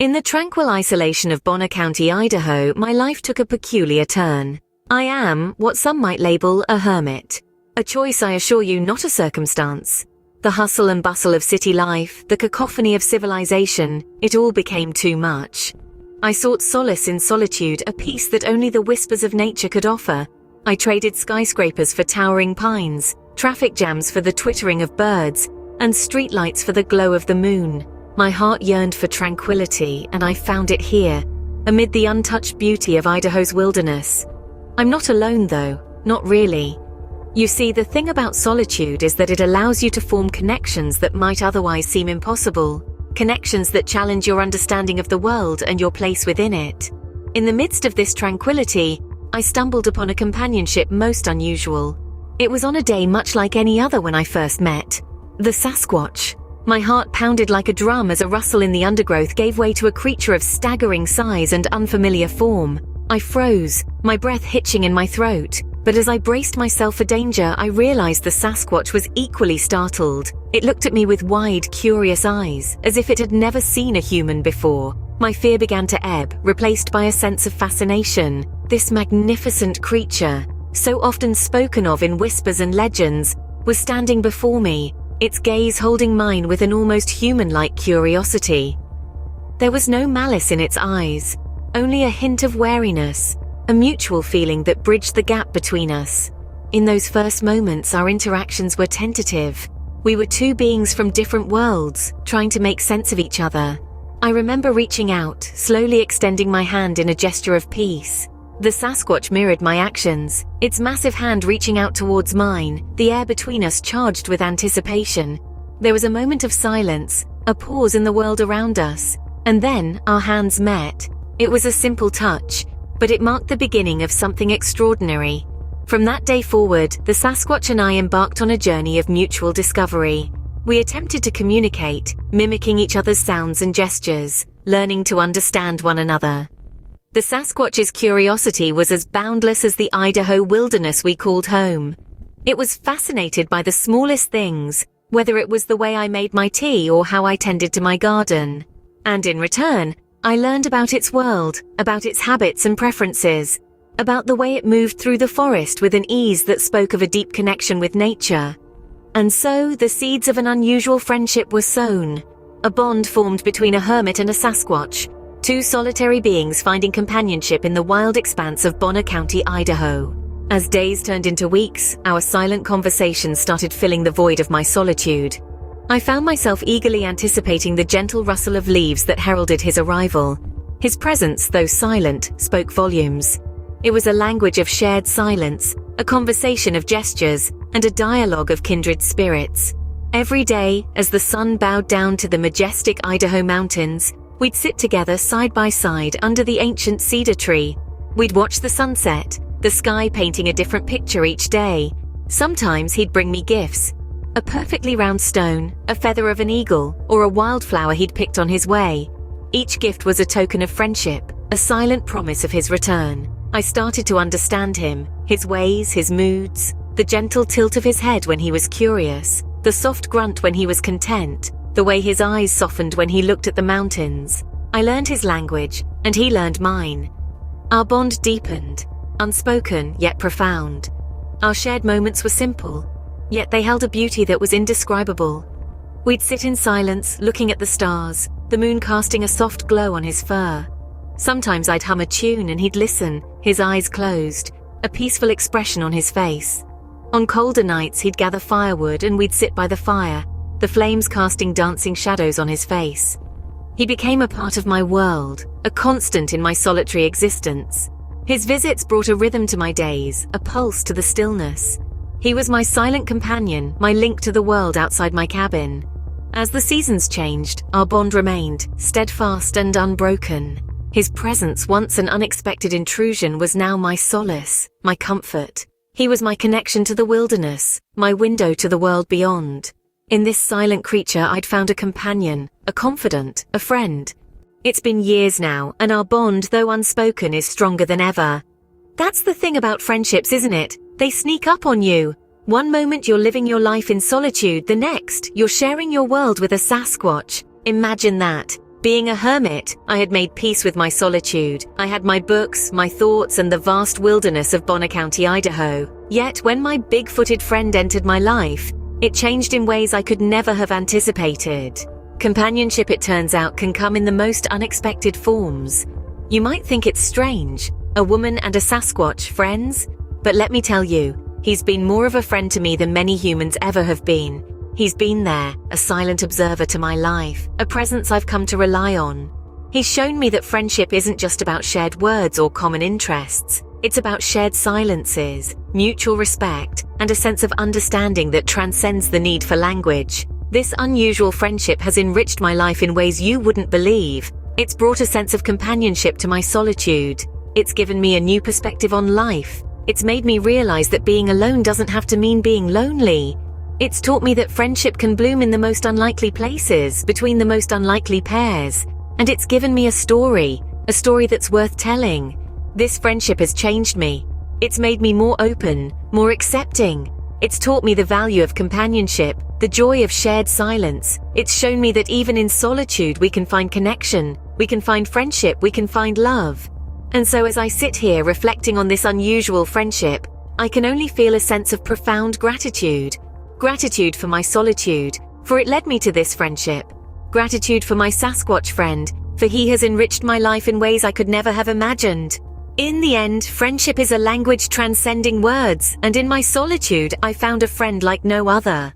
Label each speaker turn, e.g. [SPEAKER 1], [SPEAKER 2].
[SPEAKER 1] In the tranquil isolation of Bonner County, Idaho, my life took a peculiar turn. I am what some might label a hermit. A choice, I assure you, not a circumstance. The hustle and bustle of city life, the cacophony of civilization, it all became too much. I sought solace in solitude, a peace that only the whispers of nature could offer. I traded skyscrapers for towering pines, traffic jams for the twittering of birds, and streetlights for the glow of the moon. My heart yearned for tranquility, and I found it here, amid the untouched beauty of Idaho's wilderness. I'm not alone though, not really. You see, the thing about solitude is that it allows you to form connections that might otherwise seem impossible, connections that challenge your understanding of the world and your place within it. In the midst of this tranquility, I stumbled upon a companionship most unusual. It was on a day much like any other when I first met. The Sasquatch. My heart pounded like a drum as a rustle in the undergrowth gave way to a creature of staggering size and unfamiliar form. I froze, my breath hitching in my throat. But as I braced myself for danger, I realized the Sasquatch was equally startled. It looked at me with wide, curious eyes, as if it had never seen a human before. My fear began to ebb, replaced by a sense of fascination. This magnificent creature, so often spoken of in whispers and legends, was standing before me, its gaze holding mine with an almost human-like curiosity. There was no malice in its eyes, only a hint of wariness, a mutual feeling that bridged the gap between us. In those first moments, our interactions were tentative. We were two beings from different worlds, trying to make sense of each other. I remember reaching out, slowly extending my hand in a gesture of peace. The Sasquatch mirrored my actions, its massive hand reaching out towards mine, the air between us charged with anticipation. There was a moment of silence, a pause in the world around us, and then our hands met. It was a simple touch, but it marked the beginning of something extraordinary. From that day forward, the Sasquatch and I embarked on a journey of mutual discovery. We attempted to communicate, mimicking each other's sounds and gestures, learning to understand one another. The Sasquatch's curiosity was as boundless as the Idaho wilderness we called home. It was fascinated by the smallest things, whether it was the way I made my tea or how I tended to my garden. And in return, I learned about its world, about its habits and preferences, about the way it moved through the forest with an ease that spoke of a deep connection with nature. And so the seeds of an unusual friendship were sown, a bond formed between a hermit and a Sasquatch, two solitary beings finding companionship in the wild expanse of Bonner County, Idaho. As days turned into weeks, our silent conversations started filling the void of my solitude. I found myself eagerly anticipating the gentle rustle of leaves that heralded his arrival. His presence, though silent, spoke volumes. It was a language of shared silence, a conversation of gestures, and a dialogue of kindred spirits. Every day, as the sun bowed down to the majestic Idaho mountains, we'd sit together side by side under the ancient cedar tree. We'd watch the sunset, the sky painting a different picture each day. Sometimes he'd bring me gifts. A perfectly round stone, a feather of an eagle, or a wildflower he'd picked on his way. Each gift was a token of friendship, a silent promise of his return. I started to understand him, his ways, his moods, the gentle tilt of his head when he was curious, the soft grunt when he was content, the way his eyes softened when he looked at the mountains. I learned his language, and he learned mine. Our bond deepened, unspoken yet profound. Our shared moments were simple, yet they held a beauty that was indescribable. We'd sit in silence, looking at the stars, the moon casting a soft glow on his fur. Sometimes I'd hum a tune and he'd listen, his eyes closed, a peaceful expression on his face. On colder nights he'd gather firewood and we'd sit by the fire, the flames casting dancing shadows on his face. He became a part of my world, a constant in my solitary existence. His visits brought a rhythm to my days, a pulse to the stillness. He was my silent companion, my link to the world outside my cabin. As the seasons changed, our bond remained, steadfast and unbroken. His presence, once an unexpected intrusion, was now my solace, my comfort. He was my connection to the wilderness, my window to the world beyond. In this silent creature I'd found a companion, a confidant, a friend. It's been years now, and our bond, though unspoken, is stronger than ever. That's the thing about friendships, isn't it? They sneak up on you. One moment you're living your life in solitude, the next, you're sharing your world with a Sasquatch. Imagine that. Being a hermit, I had made peace with my solitude. I had my books, my thoughts, and the vast wilderness of Bonner County, Idaho. Yet when my big-footed friend entered my life, it changed in ways I could never have anticipated. Companionship, it turns out, can come in the most unexpected forms. You might think it's strange, a woman and a Sasquatch friends? But let me tell you, he's been more of a friend to me than many humans ever have been. He's been there, a silent observer to my life, a presence I've come to rely on. He's shown me that friendship isn't just about shared words or common interests. It's about shared silences, mutual respect, and a sense of understanding that transcends the need for language. This unusual friendship has enriched my life in ways you wouldn't believe. It's brought a sense of companionship to my solitude. It's given me a new perspective on life. It's made me realize that being alone doesn't have to mean being lonely. It's taught me that friendship can bloom in the most unlikely places, between the most unlikely pairs. And it's given me a story that's worth telling. This friendship has changed me. It's made me more open, more accepting. It's taught me the value of companionship, the joy of shared silence. It's shown me that even in solitude we can find connection, we can find friendship, we can find love. And so as I sit here reflecting on this unusual friendship, I can only feel a sense of profound gratitude. Gratitude for my solitude, for it led me to this friendship. Gratitude for my Sasquatch friend, for he has enriched my life in ways I could never have imagined. In the end, friendship is a language transcending words, and in my solitude, I found a friend like no other.